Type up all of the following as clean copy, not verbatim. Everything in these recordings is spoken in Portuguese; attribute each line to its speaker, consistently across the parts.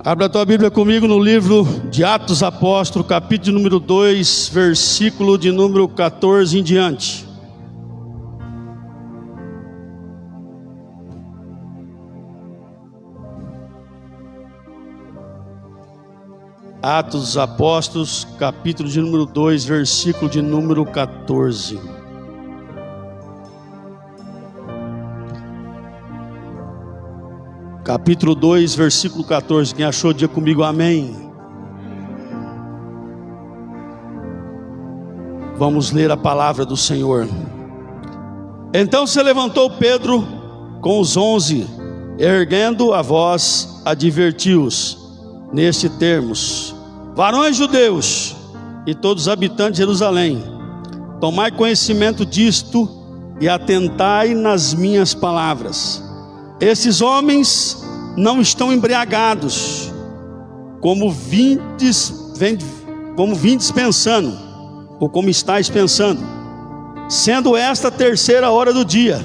Speaker 1: Abra a tua Bíblia comigo no livro de Atos Apóstolos, capítulo número 2, versículo de número 14 em diante. Atos dos Apóstolos, capítulo de número 2, versículo de número 14. Capítulo 2, versículo 14. Quem achou, diga comigo amém. Vamos ler a palavra do Senhor. Então se levantou Pedro com os 11, erguendo a voz, advertiu-os neste termos: varões judeus e todos os habitantes de Jerusalém, tomai conhecimento disto e atentai nas minhas palavras. Esses homens não estão embriagados, como vindes pensando, ou como estáis pensando, sendo esta a terceira hora do dia.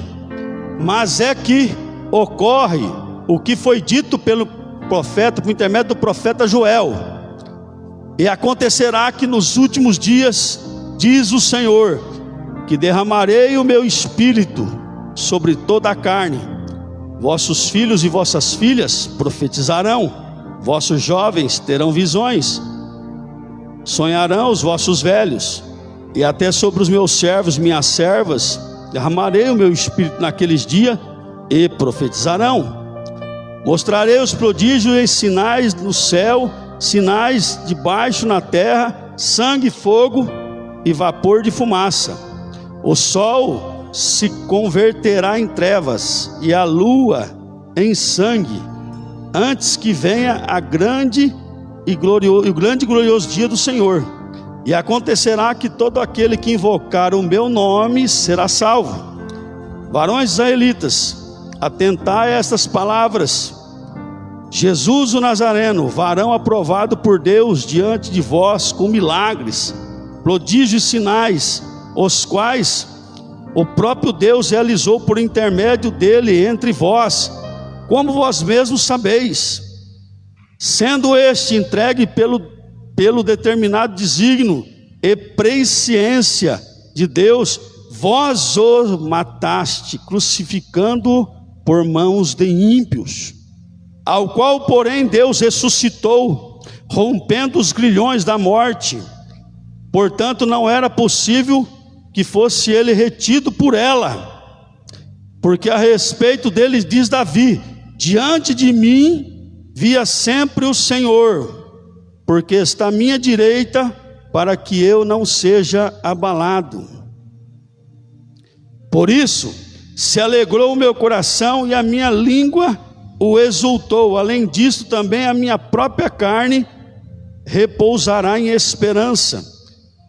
Speaker 1: Mas é que ocorre o que foi dito pelo profeta, por intermédio do profeta Joel: e acontecerá que nos últimos dias, diz o Senhor, que derramarei o meu espírito sobre toda a carne. Vossos filhos e vossas filhas profetizarão, vossos jovens terão visões, sonharão os vossos velhos, e até sobre os meus servos, minhas servas, derramarei o meu espírito naqueles dias, e profetizarão. Mostrarei os prodígios e sinais no céu, sinais debaixo na terra, sangue, fogo e vapor de fumaça. O sol se converterá em trevas e a lua em sangue, antes que venha o grande e glorioso dia do Senhor. E acontecerá que todo aquele que invocar o meu nome será salvo. Varões israelitas, atentai a estas palavras: Jesus o Nazareno, varão aprovado por Deus diante de vós com milagres, prodígios e sinais, os quais o próprio Deus realizou por intermédio dele entre vós, como vós mesmos sabeis. Sendo este entregue pelo determinado desígnio e presciência de Deus, vós o mataste, crucificando-o por mãos de ímpios, ao qual porém Deus ressuscitou, rompendo os grilhões da morte. Portanto não era possível que fosse ele retido por ela, porque a respeito dele diz Davi: diante de mim via sempre o Senhor, porque está à minha direita, para que eu não seja abalado. Por isso se alegrou o meu coração e a minha língua o exultou. Além disso também a minha própria carne repousará em esperança,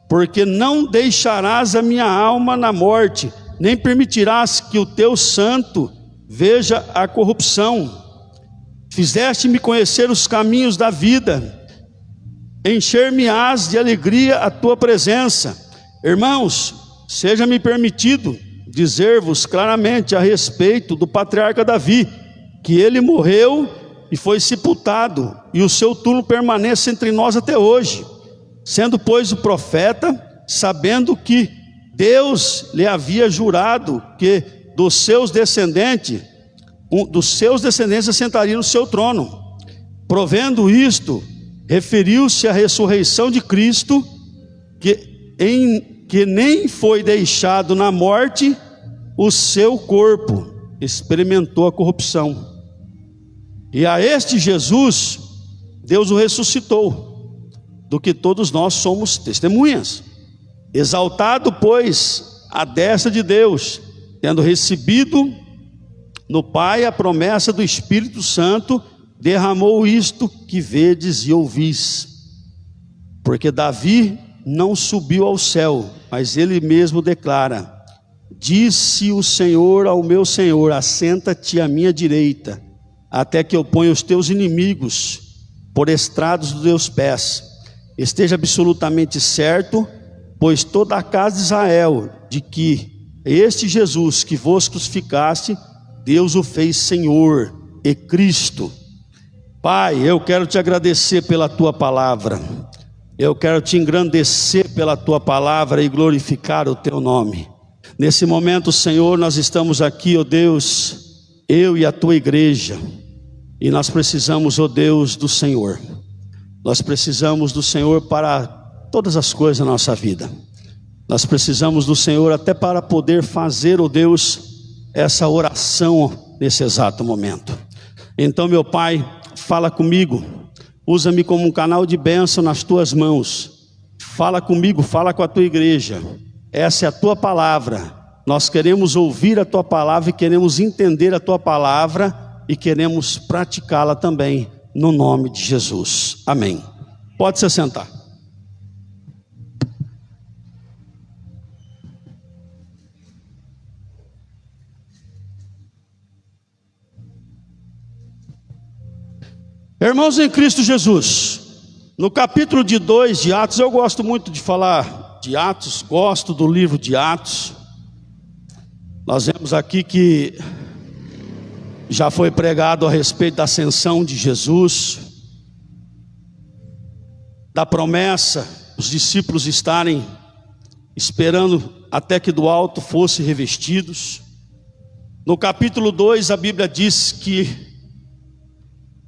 Speaker 1: porque não deixarás a minha alma na morte, nem permitirás que o teu santo veja a corrupção. Fizeste-me conhecer os caminhos da vida, encher-me-ás de alegria a tua presença. Irmãos, seja-me permitido dizer-vos claramente a respeito do patriarca Davi, que ele morreu e foi sepultado, e o seu túmulo permanece entre nós até hoje. Sendo pois o profeta, sabendo que Deus lhe havia jurado que dos seus descendentes assentaria no seu trono, provendo isto, referiu-se à ressurreição de Cristo, que nem foi deixado na morte, o seu corpo experimentou a corrupção. E a este Jesus Deus o ressuscitou, do que todos nós somos testemunhas. Exaltado, pois, à destra de Deus, tendo recebido no Pai a promessa do Espírito Santo, derramou isto que vedes e ouvis. Porque Davi não subiu ao céu, mas ele mesmo declara: disse o Senhor ao meu Senhor: assenta-te à minha direita, até que eu ponha os teus inimigos por estrados dos teus pés. Esteja absolutamente certo, pois toda a casa de Israel, de que este Jesus que vos crucificaste, Deus o fez Senhor e Cristo. Pai, eu quero te agradecer pela tua palavra, eu quero te engrandecer pela tua palavra e glorificar o teu nome. Nesse momento, Senhor, nós estamos aqui, ó Deus, eu e a tua igreja, e nós precisamos, ó Deus, do Senhor. Nós precisamos do Senhor para todas as coisas da nossa vida. Nós precisamos do Senhor até para poder fazer, ó Deus, essa oração nesse exato momento. Então, meu Pai, fala comigo, usa-me como um canal de bênção nas tuas mãos. Fala comigo, fala com a tua igreja. Essa é a tua palavra. Nós queremos ouvir a tua palavra e queremos entender a tua palavra e queremos praticá-la também, no nome de Jesus. Amém. Pode se sentar. Irmãos em Cristo Jesus, no capítulo 2 de Atos, eu gosto muito de falar de Atos, gosto do livro de Atos. Nós vemos aqui que já foi pregado a respeito da ascensão de Jesus, da promessa, os discípulos estarem esperando até que do alto fossem revestidos. No capítulo 2 a Bíblia diz que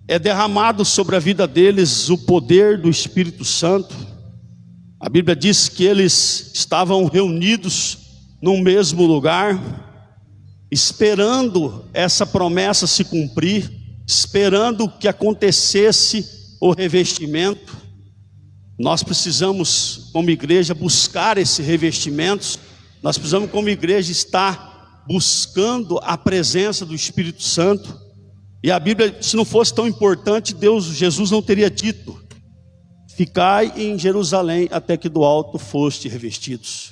Speaker 1: é derramado sobre a vida deles o poder do Espírito Santo. A Bíblia diz que eles estavam reunidos num mesmo lugar, esperando essa promessa se cumprir, esperando que acontecesse o revestimento. Nós precisamos, como igreja, buscar esse revestimento. Nós precisamos, como igreja, estar buscando a presença do Espírito Santo. E a Bíblia, se não fosse tão importante, Jesus não teria dito: ficai em Jerusalém até que do alto foste revestidos.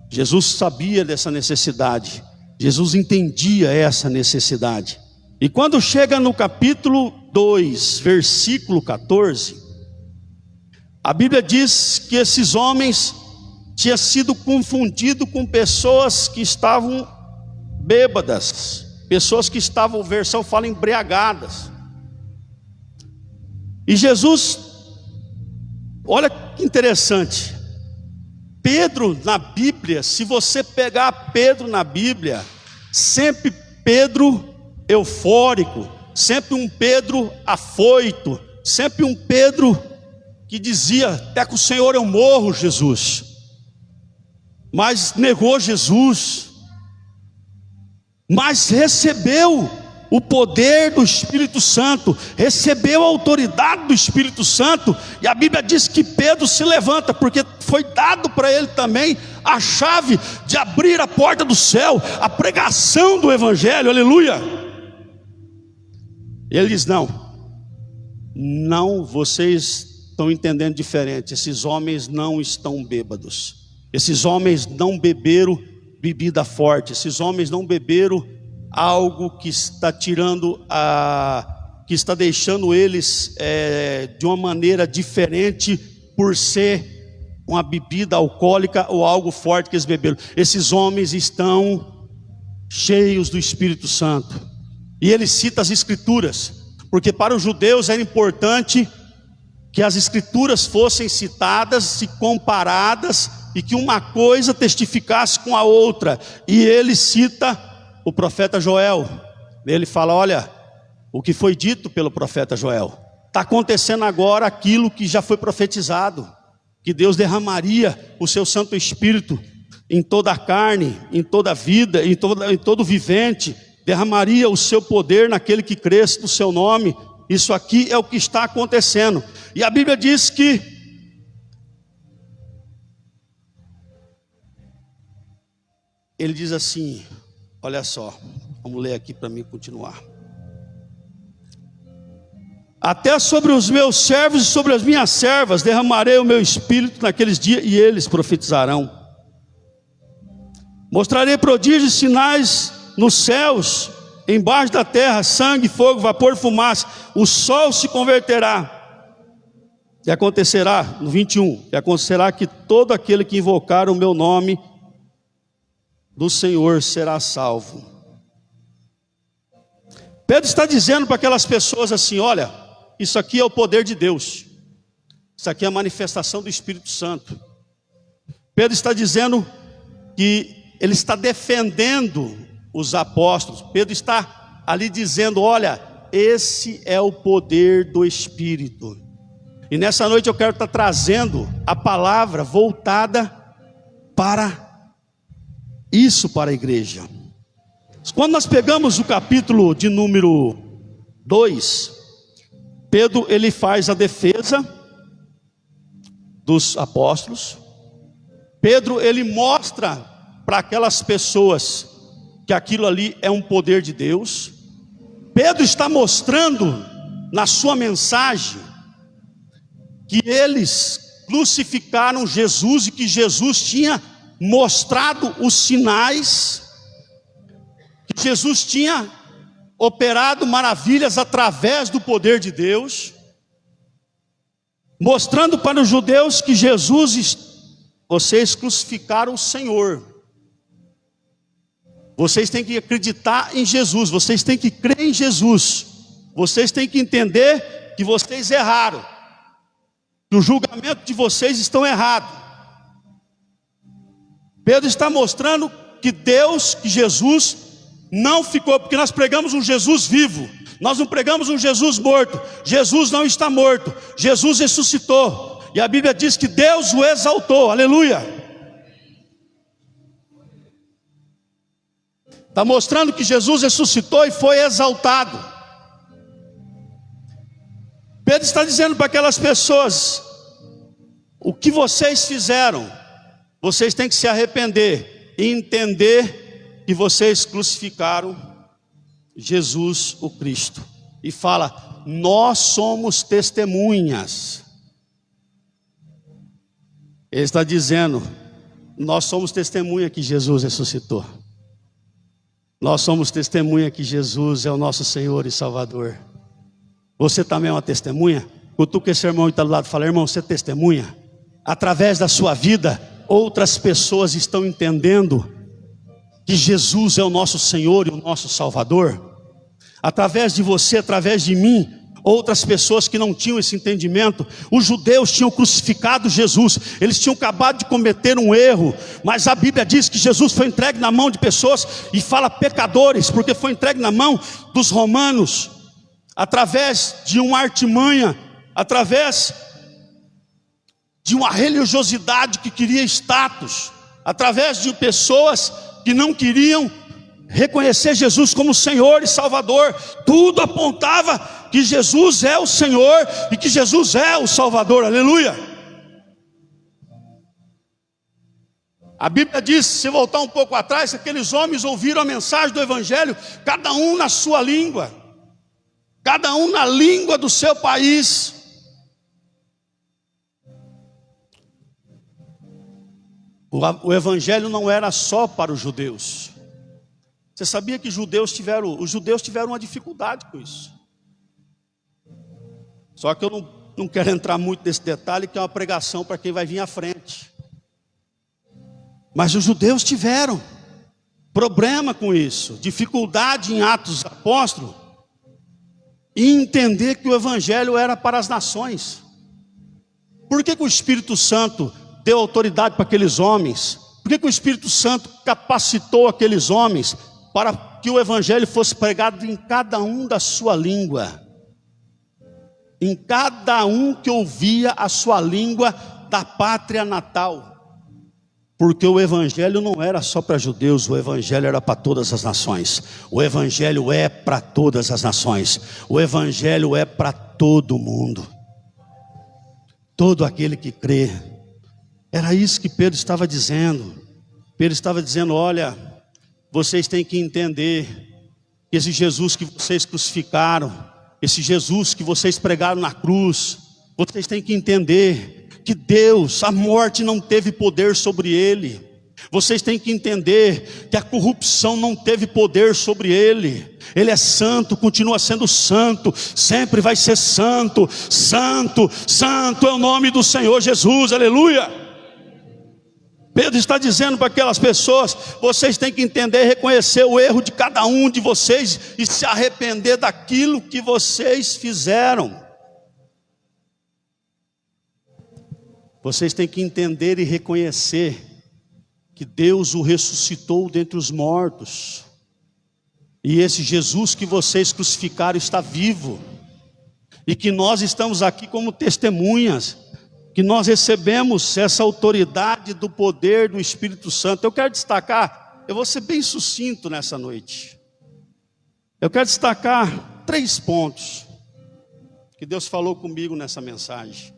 Speaker 1: Jesus sabia dessa necessidade, Jesus entendia essa necessidade. E quando chega no capítulo 2, versículo 14, a Bíblia diz que esses homens tinham sido confundidos com pessoas que estavam bêbadas, pessoas que estavam, versão fala, embriagadas. E Jesus, olha que interessante, Pedro na Bíblia, se você pegar Pedro na Bíblia, sempre Pedro eufórico, sempre um Pedro afoito, sempre um Pedro que dizia: até com o Senhor eu morro, Jesus. Mas negou Jesus, mas recebeu o poder do Espírito Santo, recebeu a autoridade do Espírito Santo. E a Bíblia diz que Pedro se levanta, porque foi dado para ele também a chave de abrir a porta do céu, a pregação do Evangelho, aleluia. Ele diz: não, vocês estão entendendo diferente. Esses homens não estão bêbados, esses homens não beberam bebida forte, esses homens não beberam algo que está tirando que está deixando eles de uma maneira diferente, por ser uma bebida alcoólica ou algo forte que eles beberam. Esses homens estão cheios do Espírito Santo. E ele cita as Escrituras, porque para os judeus era importante que as Escrituras fossem citadas e comparadas, e que uma coisa testificasse com a outra. E ele cita o profeta Joel. Ele fala: olha, o que foi dito pelo profeta Joel, está acontecendo agora aquilo que já foi profetizado, que Deus derramaria o seu Santo Espírito em toda a carne, em toda a vida, em todo vivente, derramaria o seu poder naquele que cresce no seu nome. Isso aqui é o que está acontecendo. E a Bíblia diz que ele diz assim, olha só, vamos ler aqui para mim continuar. Até sobre os meus servos e sobre as minhas servas derramarei o meu espírito naqueles dias, e eles profetizarão. Mostrarei prodígios e sinais nos céus, embaixo da terra, sangue, fogo, vapor, fumaça. O sol se converterá. E acontecerá, no 21, e acontecerá que todo aquele que invocar o meu nome do Senhor será salvo. Pedro está dizendo para aquelas pessoas assim: olha, isso aqui é o poder de Deus. Isso aqui é a manifestação do Espírito Santo. Pedro está dizendo que ele está defendendo os apóstolos. Pedro está ali dizendo: olha, esse é o poder do Espírito. E nessa noite eu quero estar trazendo a palavra voltada para isso, para a igreja. Quando nós pegamos o capítulo de número 2, Pedro ele faz a defesa dos apóstolos. Pedro ele mostra para aquelas pessoas que aquilo ali é um poder de Deus. Pedro está mostrando na sua mensagem que eles crucificaram Jesus e que Jesus tinha mostrado os sinais, que Jesus tinha operado maravilhas através do poder de Deus, mostrando para os judeus que vocês crucificaram o Senhor. Vocês têm que acreditar em Jesus, vocês têm que crer em Jesus, vocês têm que entender que vocês erraram, que o julgamento de vocês estão errado. Pedro está mostrando que Deus, que Jesus não ficou, porque nós pregamos um Jesus vivo, nós não pregamos um Jesus morto. Jesus não está morto, Jesus ressuscitou, e a Bíblia diz que Deus o exaltou, aleluia. Está mostrando que Jesus ressuscitou e foi exaltado. Pedro está dizendo para aquelas pessoas: o que vocês fizeram, vocês têm que se arrepender e entender que vocês crucificaram Jesus o Cristo. E fala: nós somos testemunhas. Ele está dizendo: nós somos testemunha que Jesus ressuscitou. Nós somos testemunha que Jesus é o nosso Senhor e Salvador. Você também é uma testemunha? Cutuca esse irmão que está do lado e fala: irmão, você é testemunha? Através da sua vida, outras pessoas estão entendendo que Jesus é o nosso Senhor e o nosso Salvador. Através de você, através de mim, outras pessoas que não tinham esse entendimento. Os judeus tinham crucificado Jesus, eles tinham acabado de cometer um erro, mas a Bíblia diz que Jesus foi entregue na mão de pessoas, e fala pecadores, porque foi entregue na mão dos romanos, através de uma artimanha, através de uma religiosidade que queria status, através de pessoas que não queriam reconhecer Jesus como Senhor e Salvador. Tudo apontava que Jesus é o Senhor e que Jesus é o Salvador, aleluia. A Bíblia diz, se voltar um pouco atrás, que aqueles homens ouviram a mensagem do Evangelho, cada um na sua língua, cada um na língua do seu país. O Evangelho não era só para os judeus. Você sabia que os judeus tiveram uma dificuldade com isso? Só que eu não quero entrar muito nesse detalhe, que é uma pregação para quem vai vir à frente. Mas os judeus tiveram problema com isso, dificuldade em Atos dos Apóstolos, e entender que o Evangelho era para as nações. Por que o Espírito Santo deu autoridade para aqueles homens? Por que o Espírito Santo capacitou aqueles homens para que o Evangelho fosse pregado em cada um da sua língua? Em cada um que ouvia a sua língua da pátria natal. Porque o Evangelho não era só para judeus, o Evangelho era para todas as nações. O Evangelho é para todas as nações. O Evangelho é para todo mundo. Todo aquele que crê. Era isso que Pedro estava dizendo. Pedro estava dizendo: olha, vocês têm que entender que esse Jesus que vocês crucificaram, esse Jesus que vocês pregaram na cruz, vocês têm que entender que Deus, a morte não teve poder sobre ele. Vocês têm que entender que a corrupção não teve poder sobre ele. Ele é santo, continua sendo santo, sempre vai ser santo. Santo, santo é o nome do Senhor Jesus, aleluia. Pedro está dizendo para aquelas pessoas: vocês têm que entender e reconhecer o erro de cada um de vocês e se arrepender daquilo que vocês fizeram. Vocês têm que entender e reconhecer que Deus o ressuscitou dentre os mortos. E esse Jesus que vocês crucificaram está vivo. E que nós estamos aqui como testemunhas, que nós recebemos essa autoridade do poder do Espírito Santo. Eu quero destacar, eu vou ser bem sucinto nessa noite. Eu quero destacar 3 pontos que Deus falou comigo nessa mensagem.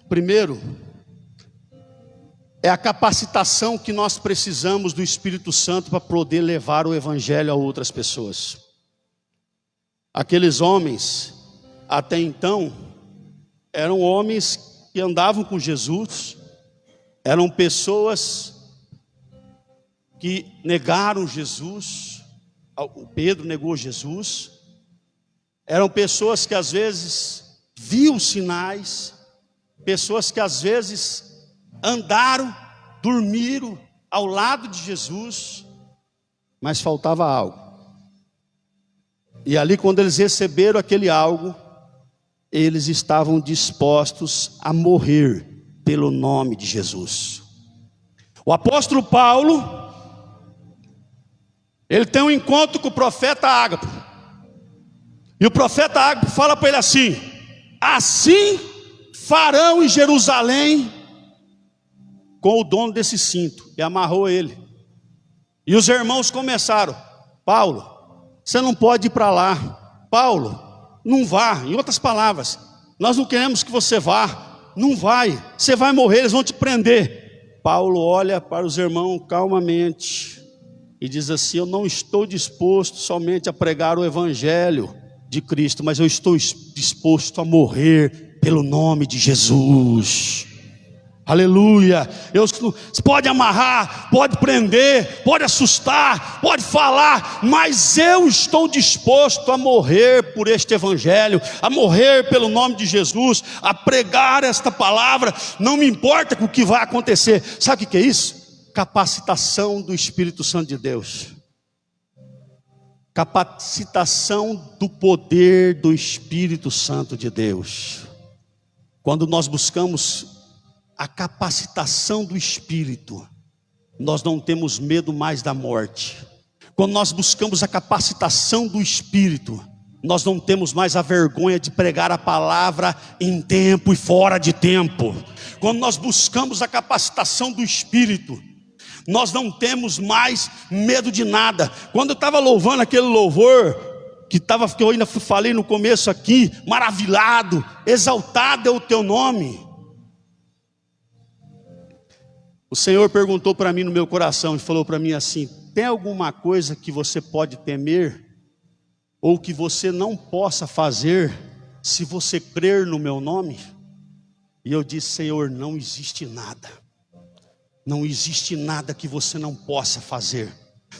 Speaker 1: Primeiro, é a capacitação que nós precisamos do Espírito Santo para poder levar o Evangelho a outras pessoas. Aqueles homens, até então, eram homens que andavam com Jesus, eram pessoas que negaram Jesus, o Pedro negou Jesus, eram pessoas que às vezes viam sinais, pessoas que às vezes andaram, dormiram ao lado de Jesus, mas faltava algo. E ali, quando eles receberam aquele algo, eles estavam dispostos a morrer pelo nome de Jesus. O apóstolo Paulo, ele tem um encontro com o profeta Ágapo. E o profeta Ágapo fala para ele assim: assim farão em Jerusalém com o dono desse cinto. E amarrou ele. E os irmãos começaram: Paulo, você não pode ir para lá. Paulo, não vá. Em outras palavras, nós não queremos que você vá. Não vai, você vai morrer, eles vão te prender. Paulo olha para os irmãos calmamente e diz assim: eu não estou disposto somente a pregar o Evangelho de Cristo, mas eu estou disposto a morrer pelo nome de Jesus. Aleluia. Você pode amarrar, pode prender, pode assustar, pode falar, mas eu estou disposto a morrer por este Evangelho, a morrer pelo nome de Jesus, a pregar esta palavra. Não me importa com o que vai acontecer. Sabe o que é isso? Capacitação do Espírito Santo de Deus. Capacitação do poder do Espírito Santo de Deus. Quando nós buscamos a capacitação do Espírito, nós não temos medo mais da morte. Quando nós buscamos a capacitação do Espírito, nós não temos mais a vergonha de pregar a palavra em tempo e fora de tempo. Quando nós buscamos a capacitação do Espírito, nós não temos mais medo de nada. Quando eu estava louvando aquele louvor, que eu ainda falei no começo aqui, maravilhado, exaltado é o teu nome. O Senhor perguntou para mim no meu coração e falou para mim assim: tem alguma coisa que você pode temer, ou que você não possa fazer, se você crer no meu nome? E eu disse: Senhor, não existe nada. Não existe nada que você não possa fazer.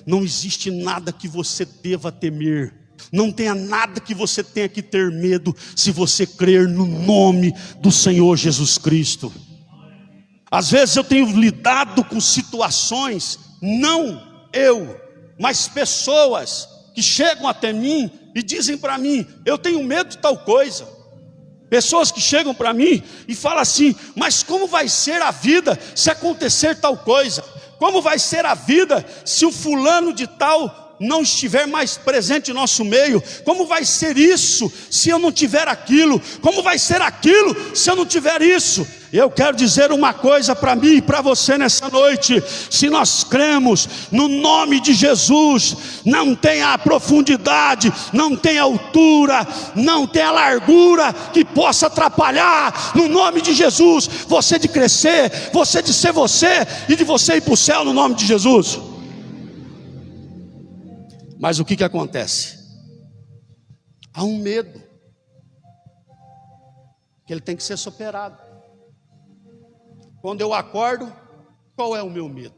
Speaker 1: Não existe nada que você deva temer. Não tenha nada que você tenha que ter medo, se você crer no nome do Senhor Jesus Cristo. Às vezes eu tenho lidado com situações, não eu, mas pessoas que chegam até mim e dizem para mim: eu tenho medo de tal coisa. Pessoas que chegam para mim e falam assim: mas como vai ser a vida se acontecer tal coisa? Como vai ser a vida se o fulano de tal não estiver mais presente em nosso meio? Como vai ser isso se eu não tiver aquilo? Como vai ser aquilo se eu não tiver isso? Eu quero dizer uma coisa para mim e para você nessa noite: se nós cremos no nome de Jesus, não tem a profundidade, não tem a altura, não tem a largura que possa atrapalhar, no nome de Jesus, você de crescer, você de ser você e de você ir para o céu no nome de Jesus. Mas o que acontece? Há um medo que ele tem que ser superado. Quando eu acordo, qual é o meu medo?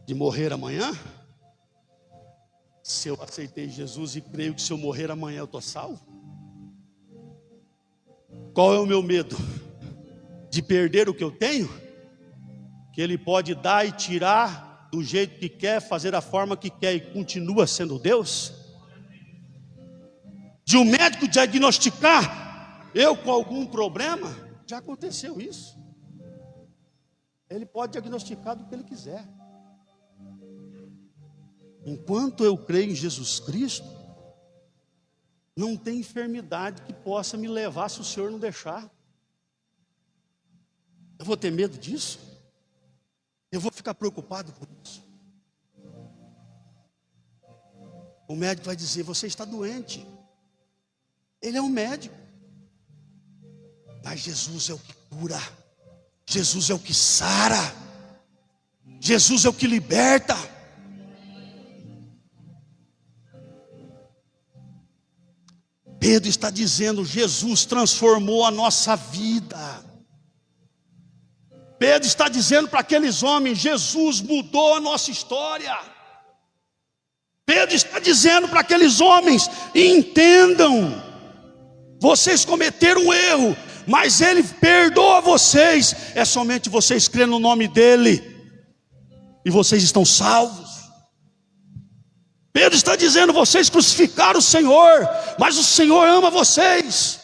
Speaker 1: De morrer amanhã? Se eu aceitei Jesus e creio que se eu morrer amanhã eu estou salvo? Qual é o meu medo? De perder o que eu tenho? Que Ele pode dar e tirar do jeito que quer, fazer a forma que quer e continua sendo Deus? de um médico diagnosticar eu com algum problema. Já aconteceu isso. Ele pode diagnosticar do que ele quiser. Enquanto eu creio em Jesus Cristo, não tem enfermidade que possa me levar se o Senhor não deixar. Eu vou ter medo disso? Eu vou ficar preocupado com isso? O médico vai dizer: você está doente. Ele é um médico. Mas Jesus é o que cura. Jesus é o que sara. Jesus é o que liberta. Pedro está dizendo: Jesus transformou a nossa vida. Pedro está dizendo para aqueles homens: Jesus mudou a nossa história. Pedro está dizendo para aqueles homens: entendam, vocês cometeram um erro, mas Ele perdoa vocês. É somente vocês crerem no nome dEle e vocês estão salvos. Pedro está dizendo: vocês crucificaram o Senhor, mas o Senhor ama vocês,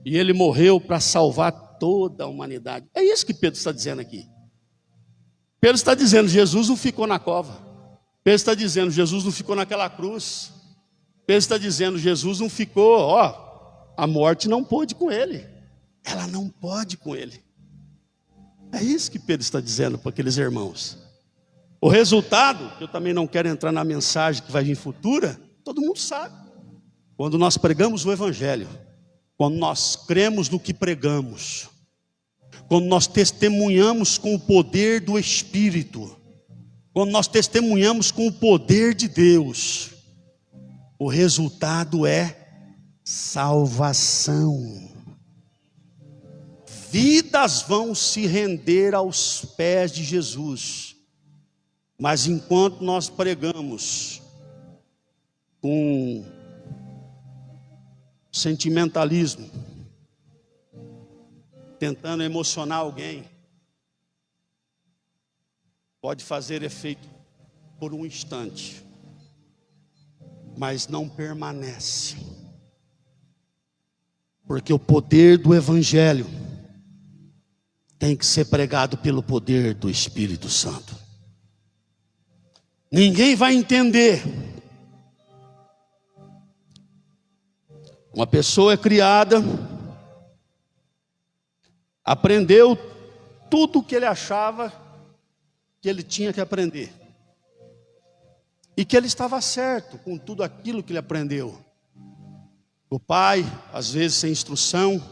Speaker 1: e Ele morreu para salvar toda a humanidade. É isso que Pedro está dizendo aqui. Pedro está dizendo: Jesus não ficou na cova. Pedro está dizendo: Jesus não ficou naquela cruz. Pedro está dizendo: Jesus não ficou, a morte não pôde com Ele. Ela não pode com Ele. É isso que Pedro está dizendo para aqueles irmãos. O resultado, eu também não quero entrar na mensagem que vai vir futura, todo mundo sabe. Quando nós pregamos o Evangelho, quando nós cremos no que pregamos, quando nós testemunhamos com o poder do Espírito, quando nós testemunhamos com o poder de Deus, o resultado é salvação. Vidas vão se render aos pés de Jesus. Mas enquanto nós pregamos com sentimentalismo, tentando emocionar alguém, pode fazer efeito por um instante, mas não permanece. Porque o poder do Evangelho tem que ser pregado pelo poder do Espírito Santo. Ninguém vai entender. Uma pessoa é criada, aprendeu tudo o que ele achava que ele tinha que aprender, e que ele estava certo com tudo aquilo que ele aprendeu. O pai, às vezes sem instrução,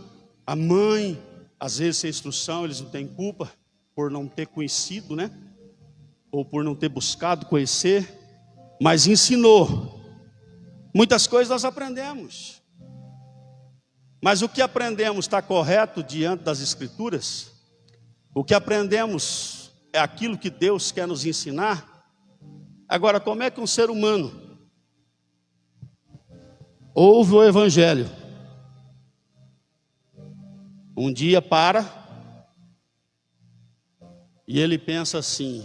Speaker 1: a mãe, às vezes sem instrução, eles não têm culpa por não ter conhecido, né? Ou por não ter buscado conhecer, mas ensinou. Muitas coisas nós aprendemos, mas o que aprendemos está correto diante das Escrituras? O que aprendemos é aquilo que Deus quer nos ensinar? Agora, como é que um ser humano ouve o Evangelho, um dia para e ele pensa assim: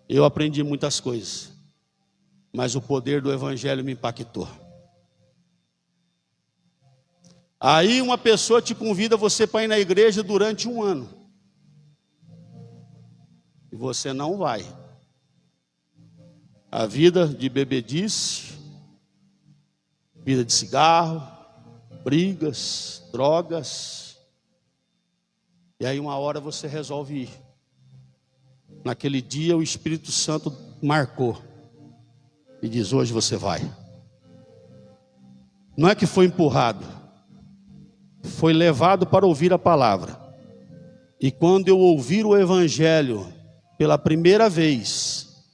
Speaker 1: eu aprendi muitas coisas, mas o poder do Evangelho me impactou. Aí uma pessoa te convida você para ir na igreja durante um ano, e você não vai. A vida de bebedice, vida de cigarro, brigas, drogas, e aí uma hora você resolve ir. Naquele dia o Espírito Santo marcou e diz: hoje você vai. Não é que foi empurrado, foi levado para ouvir a palavra. E quando eu ouvir o Evangelho pela primeira vez,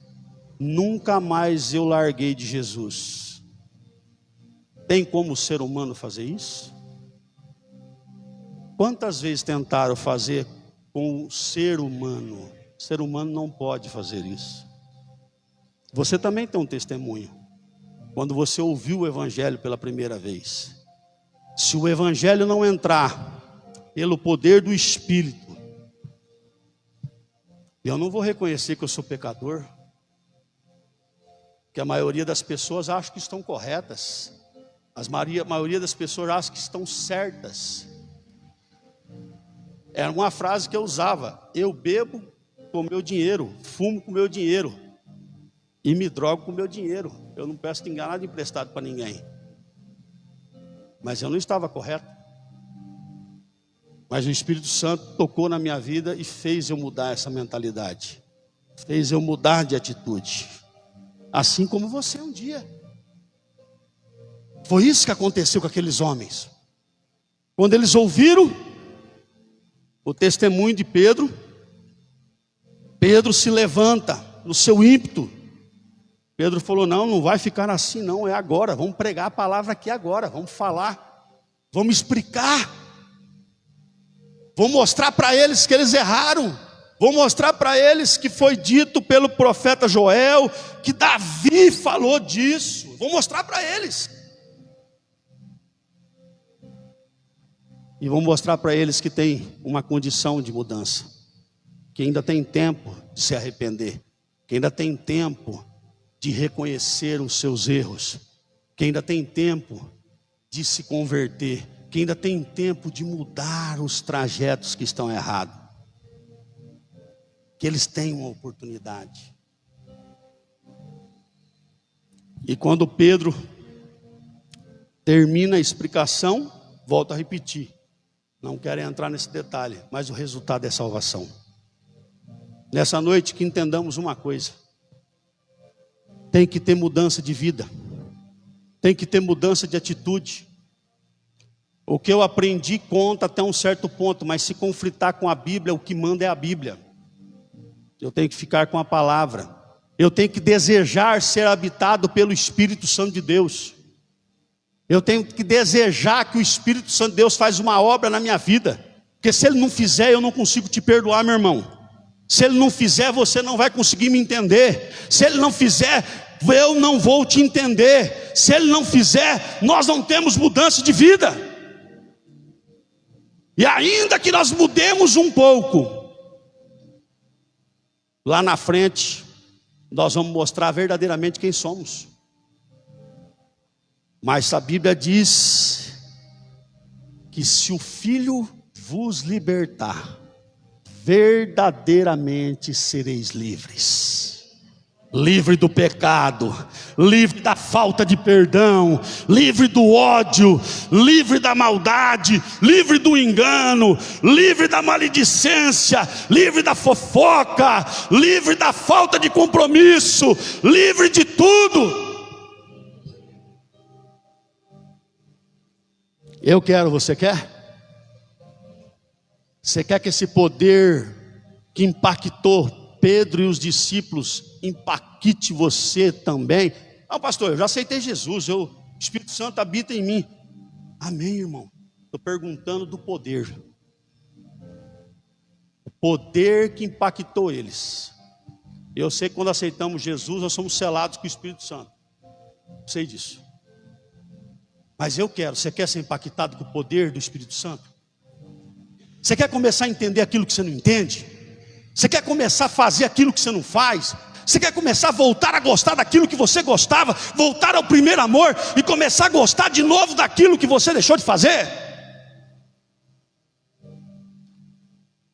Speaker 1: nunca mais eu larguei de Jesus. Tem como o ser humano fazer isso? Quantas vezes tentaram fazer com o ser humano? O ser humano não pode fazer isso. Você também tem um testemunho. Quando você ouviu o Evangelho pela primeira vez, se o Evangelho não entrar pelo poder do Espírito, eu não vou reconhecer que eu sou pecador, que a maioria das pessoas acham que estão corretas. A maioria das pessoas acha que estão certas. Era uma frase que eu usava: eu bebo com meu dinheiro, fumo com meu dinheiro e me drogo com meu dinheiro. Eu não peço nada emprestado para ninguém. Mas eu não estava correto. Mas o Espírito Santo tocou na minha vida e fez eu mudar essa mentalidade. Fez eu mudar de atitude. Assim como você um dia. Foi isso que aconteceu com aqueles homens. Quando eles ouviram o testemunho de Pedro, Pedro se levanta no seu ímpeto. Pedro falou: não vai ficar assim não, é agora. Vamos pregar a palavra aqui agora, vamos falar, vamos explicar. Vou mostrar para eles que eles erraram. Vou mostrar para eles que foi dito pelo profeta Joel, que Davi falou disso. Vou mostrar para eles. E vou mostrar para eles que tem uma condição de mudança. Que ainda tem tempo de se arrepender. Que ainda tem tempo de reconhecer os seus erros. Que ainda tem tempo de se converter. Que ainda tem tempo de mudar os trajetos que estão errados. Que eles têm uma oportunidade. E quando Pedro termina a explicação, volto a repetir, não quero entrar nesse detalhe, mas o resultado é salvação. Nessa noite que entendamos uma coisa: tem que ter mudança de vida, tem que ter mudança de atitude. O que eu aprendi conta até um certo ponto, mas se conflitar com a Bíblia, o que manda é a Bíblia. Eu tenho que ficar com a palavra. Eu tenho que desejar ser habitado pelo Espírito Santo de Deus. Eu tenho que desejar que o Espírito Santo de Deus faz uma obra na minha vida. Porque se Ele não fizer, eu não consigo te perdoar, meu irmão. Se Ele não fizer, você não vai conseguir me entender. Se Ele não fizer, eu não vou te entender. Se Ele não fizer, nós não temos mudança de vida. E ainda que nós mudemos um pouco, lá na frente, nós vamos mostrar verdadeiramente quem somos. Mas a Bíblia diz que se o Filho vos libertar, verdadeiramente sereis livres. Livre do pecado, livre da falta de perdão, livre do ódio, livre da maldade, livre do engano, livre da maledicência, livre da fofoca, livre da falta de compromisso, livre de tudo. Eu quero, você quer? Você quer que esse poder que impactou Pedro e os discípulos impacte você também? Ah, pastor, eu já aceitei Jesus, o Espírito Santo habita em mim. Amém, irmão. Estou perguntando do poder. O poder que impactou eles. Eu sei que quando aceitamos Jesus, nós somos selados com o Espírito Santo. Sei disso. Mas eu quero, você quer ser impactado com o poder do Espírito Santo? Você quer começar a entender aquilo que você não entende? Você quer começar a fazer aquilo que você não faz? Você quer começar a voltar a gostar daquilo que você gostava? Voltar ao primeiro amor e começar a gostar de novo daquilo que você deixou de fazer?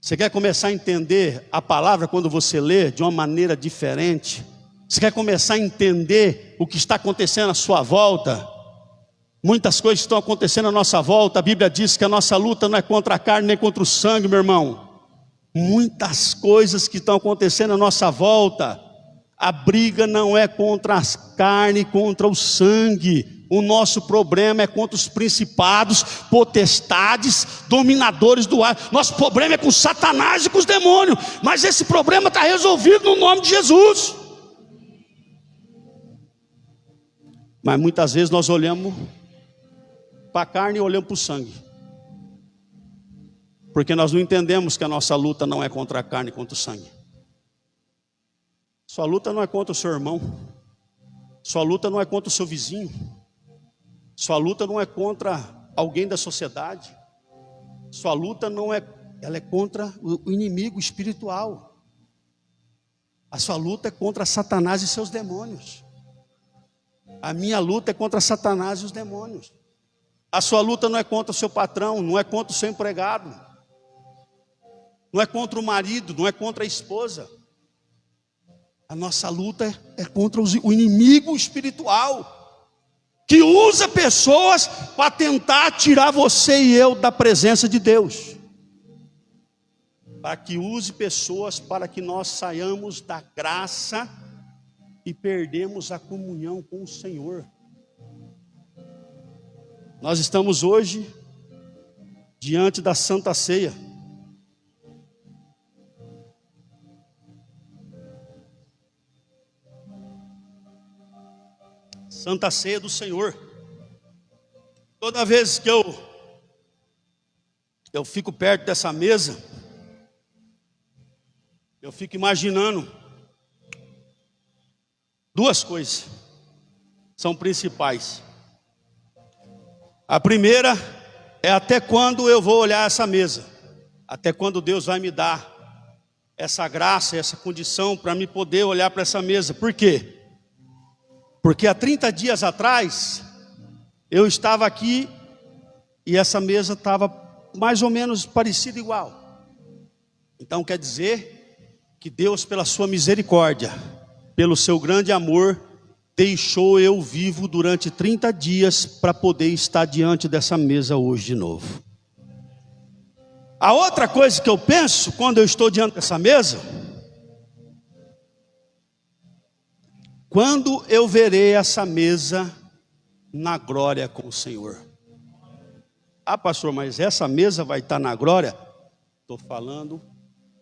Speaker 1: Você quer começar a entender a palavra quando você lê de uma maneira diferente? Você quer começar a entender o que está acontecendo à sua volta? Muitas coisas estão acontecendo à nossa volta. A Bíblia diz que a nossa luta não é contra a carne nem contra o sangue, meu irmão. Muitas coisas que estão acontecendo à nossa volta. A briga não é contra a carne, contra o sangue. O nosso problema é contra os principados, potestades, dominadores do ar. Nosso problema é com Satanás e com os demônios. Mas esse problema está resolvido no nome de Jesus. Mas muitas vezes nós olhamos para a carne e olhamos para o sangue. Porque nós não entendemos que a nossa luta não é contra a carne, contra o sangue. Sua luta não é contra o seu irmão. Sua luta não é contra o seu vizinho. Sua luta não é contra alguém da sociedade. Sua luta não é, ela é contra o inimigo espiritual. A sua luta é contra Satanás e seus demônios. A minha luta é contra Satanás e os demônios. A sua luta não é contra o seu patrão, não é contra o seu empregado, não é contra o marido, não é contra a esposa. A nossa luta é contra o inimigo espiritual, que usa pessoas para tentar tirar você e eu da presença de Deus. Para que use pessoas para que nós saiamos da graça e perdemos a comunhão com o Senhor. Nós estamos hoje diante da Santa Ceia. Santa Ceia do Senhor. Toda vez que eu fico perto dessa mesa, eu fico imaginando duas coisas, são principais. A primeira é até quando eu vou olhar essa mesa, até quando Deus vai me dar essa graça, essa condição para me poder olhar para essa mesa. Por quê? Porque há 30 dias atrás, eu estava aqui e essa mesa estava mais ou menos parecida igual. Então quer dizer que Deus, pela sua misericórdia, pelo seu grande amor, deixou eu vivo durante 30 dias para poder estar diante dessa mesa hoje de novo. A outra coisa que eu penso quando eu estou diante dessa mesa, quando eu verei essa mesa na glória com o Senhor. Ah, pastor, mas essa mesa vai estar na glória? Estou falando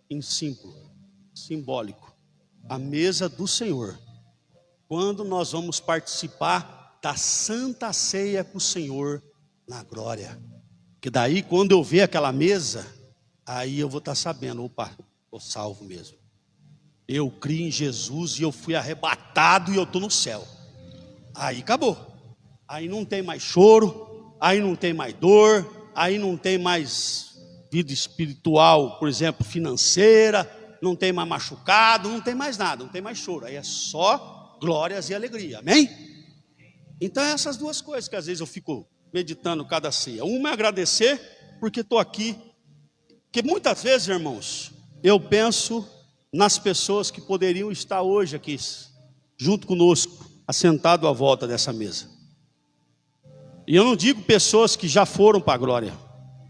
Speaker 1: em simbólico. A mesa do Senhor. Quando nós vamos participar da Santa Ceia com o Senhor na glória. Que daí, quando eu ver aquela mesa, aí eu vou estar sabendo, opa, estou salvo mesmo. Eu criei em Jesus e eu fui arrebatado e eu estou no céu. Aí acabou. Aí não tem mais choro, aí não tem mais dor, aí não tem mais vida espiritual, por exemplo, financeira, não tem mais machucado, não tem mais nada, não tem mais choro. Aí é só glórias e alegria, amém? Então é essas duas coisas que às vezes eu fico meditando cada ceia. Uma é agradecer porque estou aqui. Porque muitas vezes, irmãos, eu penso nas pessoas que poderiam estar hoje aqui, junto conosco, assentado à volta dessa mesa. E eu não digo pessoas que já foram para a glória.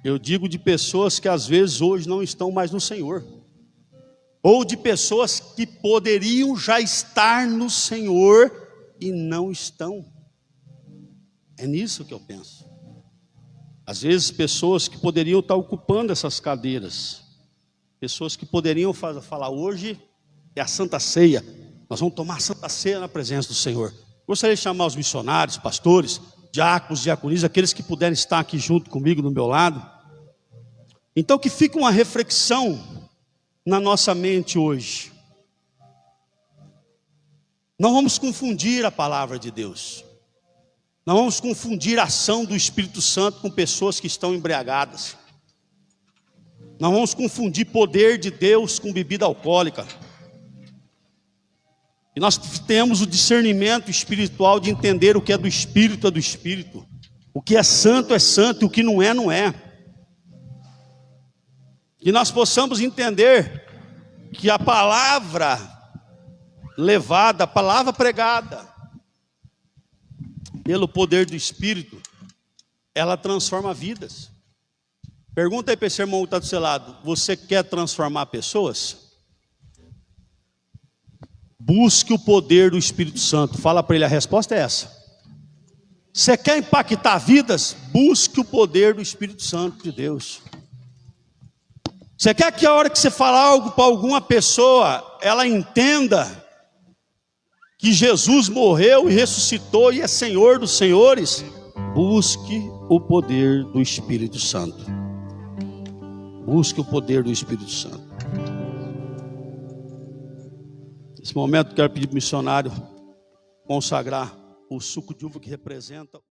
Speaker 1: Eu digo de pessoas que às vezes hoje não estão mais no Senhor. Ou de pessoas que poderiam já estar no Senhor e não estão. É nisso que eu penso. Às vezes pessoas que poderiam estar ocupando essas cadeiras. Pessoas que poderiam falar, hoje é a Santa Ceia. Nós vamos tomar a Santa Ceia na presença do Senhor. Gostaria de chamar os missionários, pastores, diáconos, diaconisas, aqueles que puderem estar aqui junto comigo, do meu lado. Então que fique uma reflexão na nossa mente hoje. Não vamos confundir a palavra de Deus. Não vamos confundir a ação do Espírito Santo com pessoas que estão embriagadas. Não vamos confundir poder de Deus com bebida alcoólica. E nós temos o discernimento espiritual de entender o que é do Espírito é do Espírito. O que é santo e o que não é, não é. Que nós possamos entender que a palavra levada, a palavra pregada, pelo poder do Espírito, ela transforma vidas. Pergunta aí para esse irmão que está do seu lado, você quer transformar pessoas? Busque o poder do Espírito Santo. Fala para ele, a resposta é essa. Você quer impactar vidas? Busque o poder do Espírito Santo de Deus. Você quer que a hora que você falar algo para alguma pessoa, ela entenda que Jesus morreu e ressuscitou e é Senhor dos senhores? Busque o poder do Espírito Santo. Busque o poder do Espírito Santo. Nesse momento quero pedir para o missionário consagrar o suco de uva que representa